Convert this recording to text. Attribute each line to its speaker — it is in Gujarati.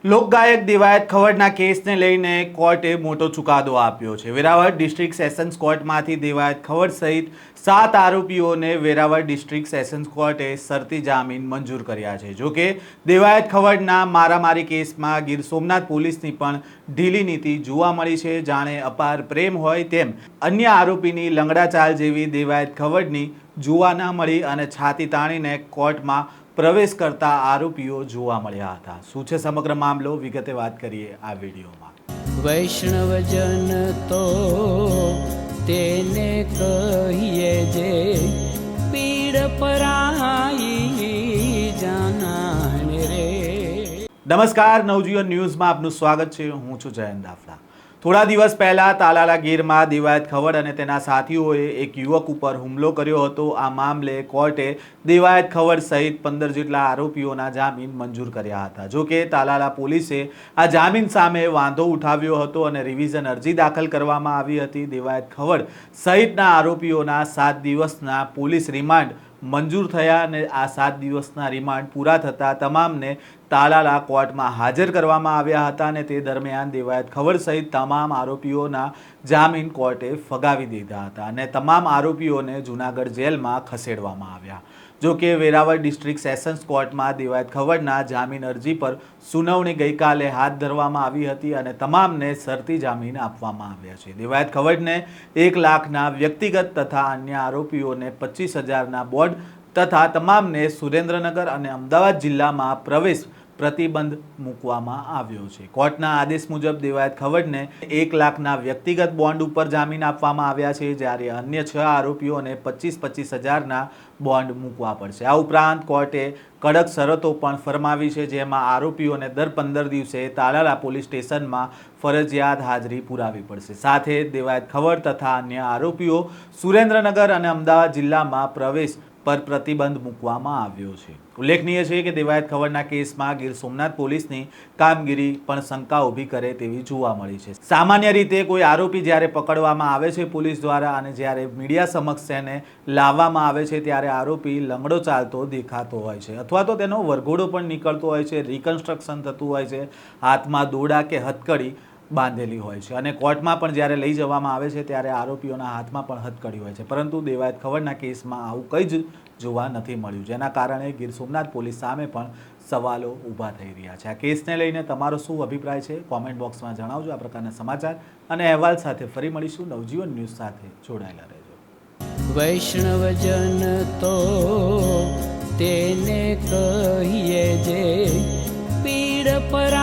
Speaker 1: લોકગાયક દેવાયત ખવડના કેસને લઈને કોર્ટે મોટો ચુકાદો આપ્યો છે। વેરાવળ ડિસ્ટ્રિક્ટ સેશન્સ કોર્ટમાંથી દેવાયત ખવડ સહિત 7 આરોપીઓને વેરાવળ ડિસ્ટ્રિક્ટ સેશન્સ કોર્ટે શરતી જામીન મંજૂર કર્યા છે। જો કે દેવાયત ખવડના મારામારી કેસમાં ગીર સોમનાથ પોલીસની પણ ઢીલી નીતિ જોવા મળી છે। જાણે અપાર પ્રેમ હોય તેમ અન્ય આરોપીની લંગડા ચાલ જેવી દેવાયત ખવડની જોવા ન મળી અને છાતી તાણીને કોર્ટમાં પ્રવેશ કરતા આરોપીઓ જોવા મળ્યા હતા। શું છે સમગ્ર મામલો, વિગતે વાત કરીએ આ વિડીયોમાં।
Speaker 2: વૈષ્ણવજન તો તેને કહીએ જે પીડ પરાઈ જાનાને રે।
Speaker 1: નમસ્કાર, નવજીવન ન્યૂઝમાં આપનું સ્વાગત છે। હું છું જયંત દાફલા। થોડા દિવસ પહેલા તાલાલા ગીરમાં દેવાયત ખવડ અને તેના સાથીઓએ એક યુવક ઉપર હુમલો કર્યો હતો। આ મામલે કોર્ટે દેવાયત ખવડ સહિત 15 જેટલા આરોપીઓના જામીન મંજૂર કર્યા હતા। જો કે તાલાલા પોલીસે આ જામીન સામે વાંધો ઉઠાવ્યો હતો અને રિવિઝન અરજી દાખલ કરવામાં આવી હતી। દેવાયત ખવડ સહિતના આરોપીઓના 7 દિવસના પોલીસ રિમાન્ડ મંજૂર થયા અને આ 7 દિવસના રિમાન્ડ પૂરા થતાં તમામને તાલાલા કોર્ટમાં હાજર કરવામાં આવ્યા હતા અને તે દરમિયાન દેવાયત ખવડ સહિત તમામ આરોપીઓના જામીન કોર્ટે ફગાવી દીધા હતા અને તમામ આરોપીઓને જૂનાગઢ જેલમાં ખસેડવામાં આવ્યા। જો કે વેરાવળ ડિસ્ટ્રિક્ટ સેશન્સ કોર્ટમાં દેવાયત ખવડના જામીન અરજી પર સુનાવણી ગઈકાલે હાથ ધરવામાં આવી હતી અને તમામને શરતી જામીન આપવામાં આવ્યા છે। દેવાયત ખવડને 1 લાખના વ્યક્તિગત તથા અન્ય આરોપીઓને 25,000ના બોન્ડ તથા તમામને સુરેન્દ્રનગર અને અમદાવાદ જિલ્લામાં પ્રવેશ પ્રતિબંધ મૂકવામાં આવ્યો છે। કોર્ટના આદેશ મુજબ દેવાયત ખવડને 1 લાખના વ્યક્તિગત બોન્ડ ઉપર જામીન આપવામાં આવ્યા છે, જ્યારે અન્ય 6 આરોપીઓને 25,000ના બોન્ડ મૂકવા પડશે। આ ઉપરાંત કોર્ટે કડક શરતો પણ ફરમાવી છે, જેમાં આરોપીઓને દર 15 દિવસે તાલાલા પોલીસ સ્ટેશનમાં ફરજિયાત હાજરી પુરાવી પડશે। સાથે દેવાયત ખવડ તથા અન્ય આરોપીઓ સુરેન્દ્રનગર અને અમદાવાદ જિલ્લામાં પ્રવેશ પર પ્રતિબંધ મૂકવામાં આવ્યો છે। ઉલ્લેખનીય છે કે દેવાયત ખવડના કેસમાં ગીર સોમનાથ પોલીસની કામગીરી પણ શંકા ઊભી કરે તેવી જોવા મળી છે। સામાન્ય રીતે કોઈ આરોપી જ્યારે પકડવામાં આવે છે પોલીસ દ્વારા અને જ્યારે મીડિયા સમક્ષ તેને લાવવામાં આવે છે ત્યારે આરોપી લંગડો ચાલતો દેખાતો હોય છે અથવા તો તેનો વરઘોડો પણ નીકળતો હોય છે, રિકન્સ્ટ્રક્શન થતું હોય છે, હાથમાં દોડા કે હથકડી બાંધેલી હોય છે અને કોર્ટમાં પણ જ્યારે લઈ જવામાં આવે છે ત્યારે આરોપીઓના હાથમાં પણ હથકડી હોય છે, પરંતુ દેવાયત ખવડના કેસમાં આવું કંઈ જ જોવા નથી મળ્યું, જેના કારણે ગીર સોમનાથ પોલીસ સામે પણ સવાલો ઊભા થઈ રહ્યા છે। આ કેસને લઈને તમારો શું અભિપ્રાય છે કોમેન્ટ બોક્સમાં જણાવજો। આ પ્રકારના સમાચાર અને અહેવાલ સાથે ફરી મળીશું। નવજીવન ન્યૂઝ સાથે જોડાયેલા રહેજો।
Speaker 2: વૈષ્ણવજન તો તેને કહીએ જે પીડ પરા